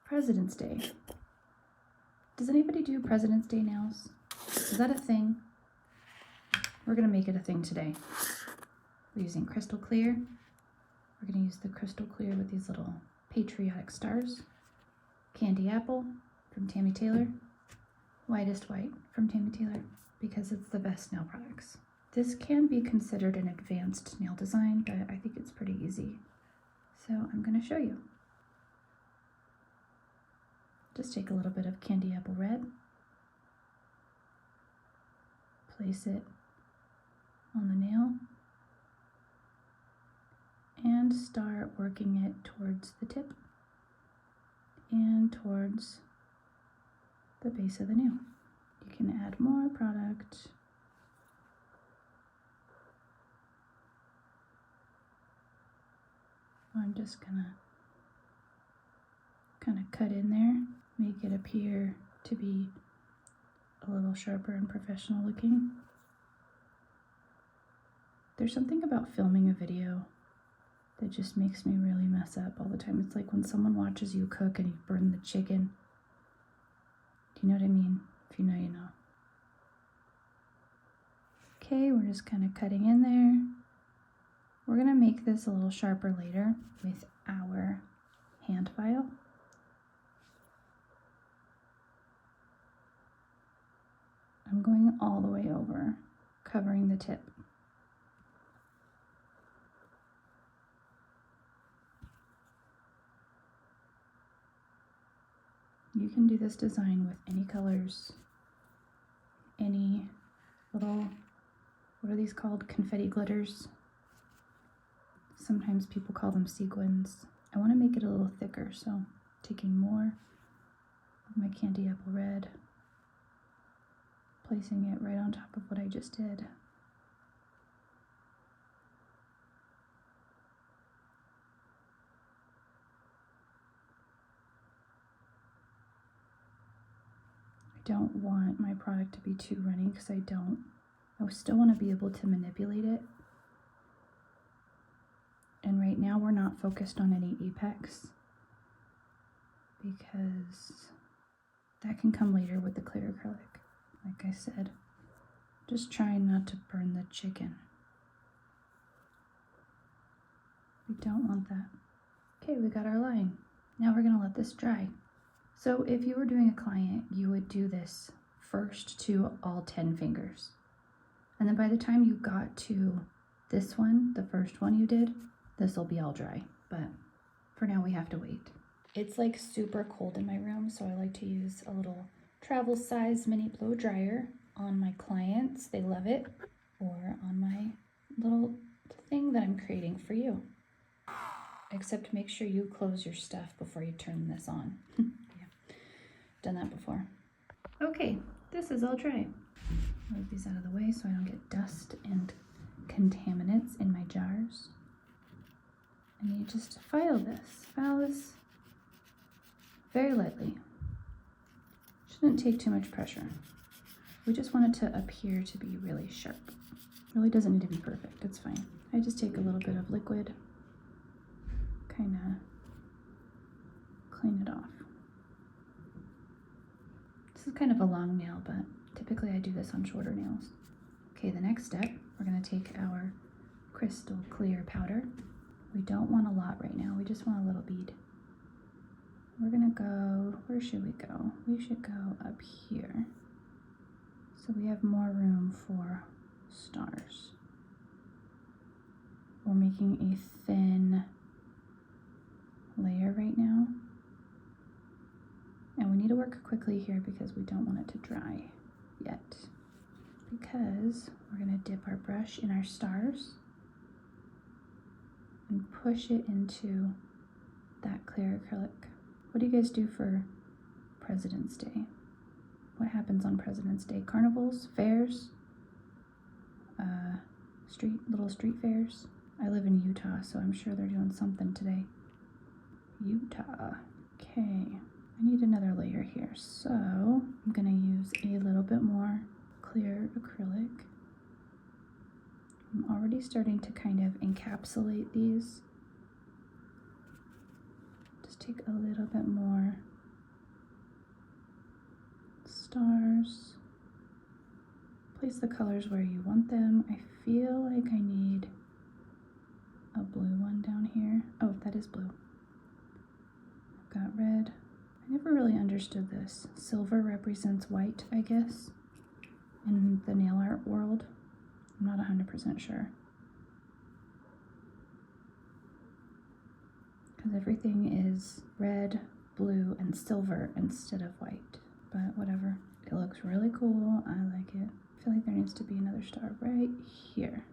President's Day. Does anybody do President's Day nails? Is that a thing? We're gonna make it a thing today. We're using crystal clear. We're gonna use the crystal clear with these little patriotic stars. Candy apple from Tammy Taylor. Whitest white from Tammy Taylor, because it's the best nail products. This can be considered an advanced nail design, but I think it's pretty easy. So I'm gonna show you. Just take a little bit of candy apple red, place it on the nail, and start working it towards the tip and towards the base of the nail. You can add more product. I'm just gonna kind of cut in there, make it appear to be a little sharper and professional looking. There's something about filming a video that just makes me really mess up all the time. It's like when someone watches you cook and you burn the chicken. Do you know what I mean? If you know, you know. Okay, we're just kind of cutting in there. We're gonna make this a little sharper later with our hand file. I'm going all the way over, covering the tip. You can do this design with any colors, any little, what are these called? Confetti glitters. Sometimes people call them sequins. I want to make it a little thicker, so taking more of my candy apple red, placing it right on top of what I just did. I don't want my product to be too runny because I still want to be able to manipulate it. And right now we're not focused on any apex because that can come later with the clear acrylic. Like I said, just trying not to burn the chicken. We don't want that. Okay, we got our line. Now we're gonna let this dry. So if you were doing a client, you would do this first to all 10 fingers. And then by the time you got to this one, the first one you did, this will be all dry. But for now we have to wait. It's like super cold in my room, so I like to use a little travel size mini blow dryer on my clients. They love it. Or on my little thing that I'm creating for you. Except make sure you close your stuff before you turn this on. Done that before. Okay, this is all dry. Move these out of the way so I don't get dust and contaminants in my jars. And you just file this very lightly. Shouldn't take too much pressure. We just want it to appear to be really sharp. Really doesn't need to be perfect, it's fine. I just take a little bit of liquid, kind of clean it off. This is kind of a long nail, but typically I do this on shorter nails. Okay, the next step, we're gonna take our crystal clear powder. We don't want a lot right now, we just want a little bead. We're gonna go, where should we go? We should go up here. So we have more room for stars. We're making a thin layer right now. And we need to work quickly here because we don't want it to dry yet. Because we're gonna dip our brush in our stars and push it into that clear acrylic. What do you guys do for President's Day? What happens on President's Day? Carnivals, fairs, little street fairs. I live in Utah, so I'm sure they're doing something today. Utah. Okay, I need another layer here. So I'm gonna use a little bit more clear acrylic. I'm already starting to kind of encapsulate these. Just take a little bit more stars. Place the colors where you want them. I feel like I need a blue one down here. Oh, that is blue. I've got red. I never really understood this. Silver represents white, I guess, in the nail art world. I'm not 100% sure. Because everything is red, blue, and silver instead of white. But whatever. It looks really cool. I like it. I feel like there needs to be another star right here.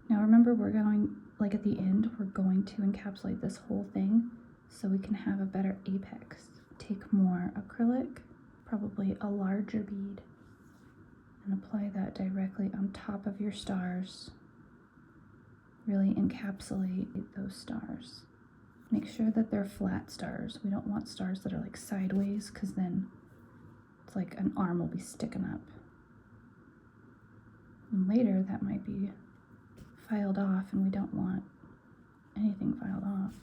Now remember, we're going, like at the end, we're going to encapsulate this whole thing so we can have a better apex. Take more acrylic, probably a larger bead, and apply that directly on top of your stars. Really encapsulate those stars. Make sure that they're flat stars. We don't want stars that are like sideways, because then it's like an arm will be sticking up. And later that might be filed off, and we don't want anything filed off.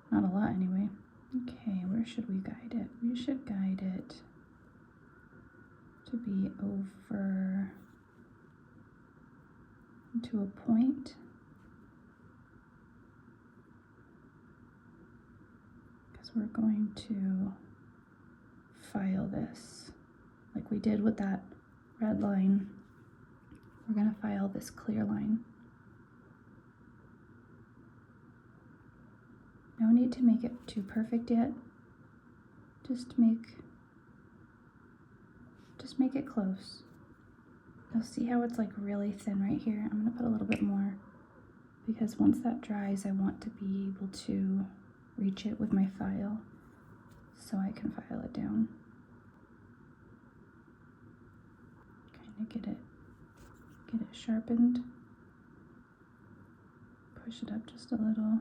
Not a lot anyway. Okay, where should we guide it? We should guide it to be over to a point. Because we're going to file this like we did with that red line. We're going to file this clear line. No need to make it too perfect yet. Just make it close. You'll see how it's like really thin right here. I'm going to put a little bit more, because once that dries, I want to be able to reach it with my file so I can file it down. Kind of get it sharpened. Push it up just a little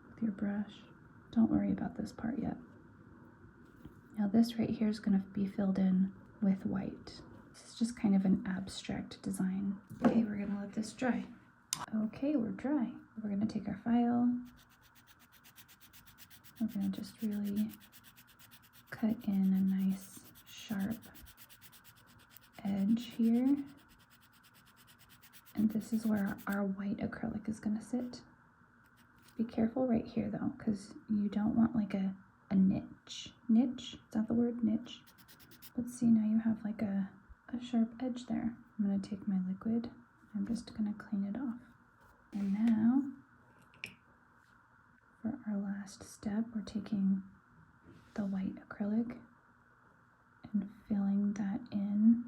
with your brush. Don't worry about this part yet. Now this right here is going to be filled in with white. This is just kind of an abstract design. Okay, we're going to let this dry. Okay, we're dry. We're going to take our file. We're going to just really cut in a nice sharp edge here. And this is where our white acrylic is going to sit. Be careful right here though, because you don't want like a niche. Niche? Is that the word? Niche? But see, now you have like a sharp edge there. I'm going to take my liquid. I'm just going to clean it off. And now, for our last step, we're taking the white acrylic and filling that in.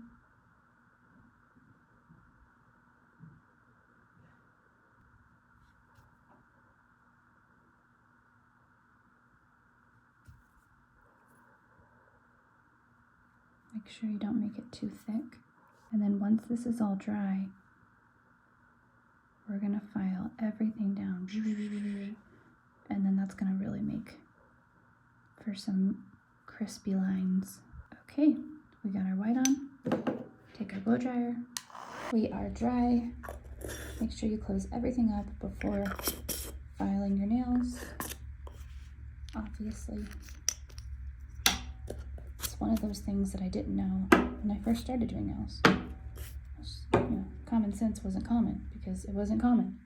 Make sure you don't make it too thick. And then once this is all dry, we're going to file everything down. And then that's going to really make for some crispy lines. Okay, we got our white on. Take our blow dryer. We are dry. Make sure you close everything up before filing your nails. Obviously, it's one of those things that I didn't know when I first started doing nails. Common sense wasn't common because it wasn't common.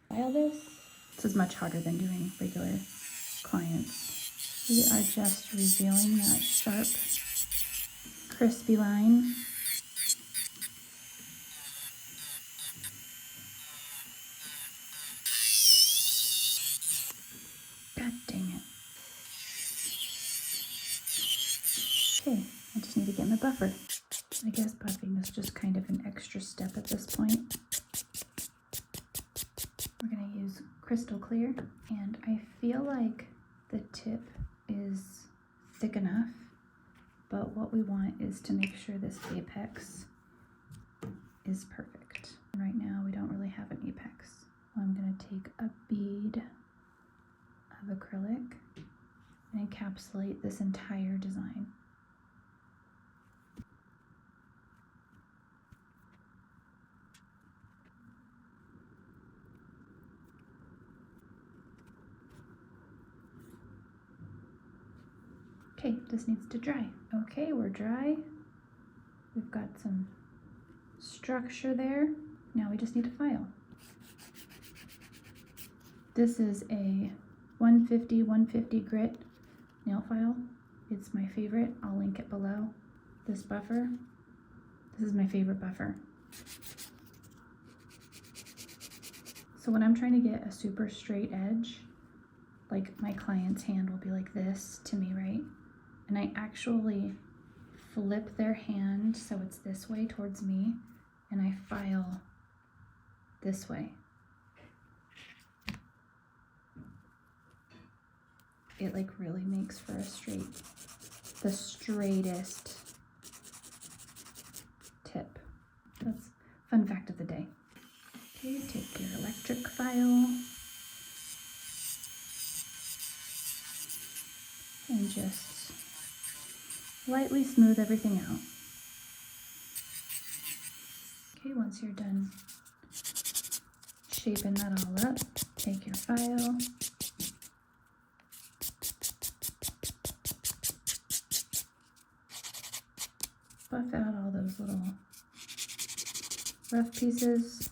File this. This is much harder than doing regular clients. We are just revealing that sharp, crispy line. God dang it. Okay, I just need to get my buffer. I guess buffing is just kind of an extra step at this point. We're going to use crystal clear, and I feel like the tip is thick enough, but what we want is to make sure this apex is perfect. Right now we don't really have an apex. I'm going to take a bead of acrylic and encapsulate this entire design. Okay, this needs to dry. Okay, we're dry. We've got some structure there. Now we just need to file. This is a 150 grit nail file. It's my favorite. I'll link it below. This buffer. This is my favorite buffer. So when I'm trying to get a super straight edge, like my client's hand will be like this to me, right? And I actually flip their hand so it's this way towards me, and I file this way. It like really makes for a the straightest tip. That's fun fact of the day. Okay, take your electric file and just lightly smooth everything out. Okay, once you're done shaping that all up, take your file, buff out all those little rough pieces.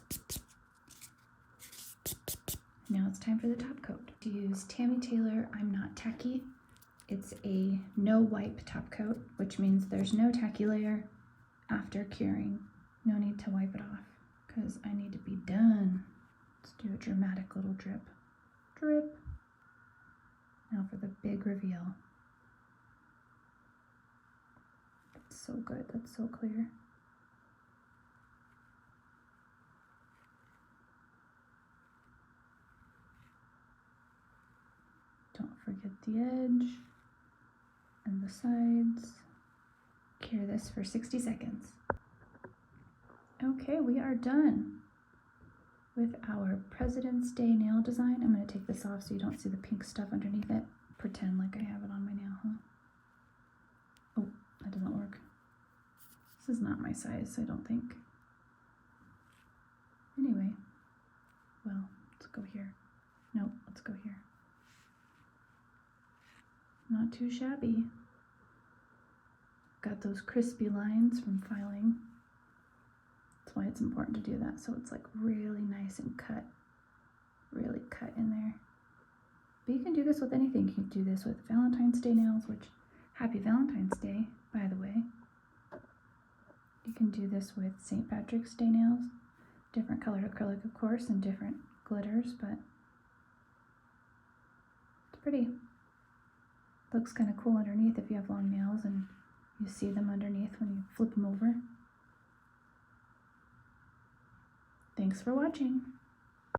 Now it's time for the top coat. To use Tammy Taylor I'm Not Tacky. It's a no wipe top coat, which means there's no tacky layer after curing. No need to wipe it off because I need to be done. Let's do a dramatic little drip. Drip. Now for the big reveal. That's so good, that's so clear. Don't forget the edge and the sides. Cure this for 60 seconds. Okay, we are done with our President's Day nail design. I'm going to take this off so you don't see the pink stuff underneath it. Pretend like I have it on my nail, huh? Oh, that doesn't work. This is not my size, I don't think. Anyway, well, let's go here. Nope, let's go here. Not too shabby. Got those crispy lines from filing. That's why it's important to do that, so it's like really nice and cut. Really cut in there. But you can do this with anything. You can do this with Valentine's Day nails, which, happy Valentine's Day, by the way. You can do this with St. Patrick's Day nails. Different colored acrylic, of course, and different glitters, but it's pretty. Looks kind of cool underneath if you have long nails and you see them underneath when you flip them over. Thanks for watching.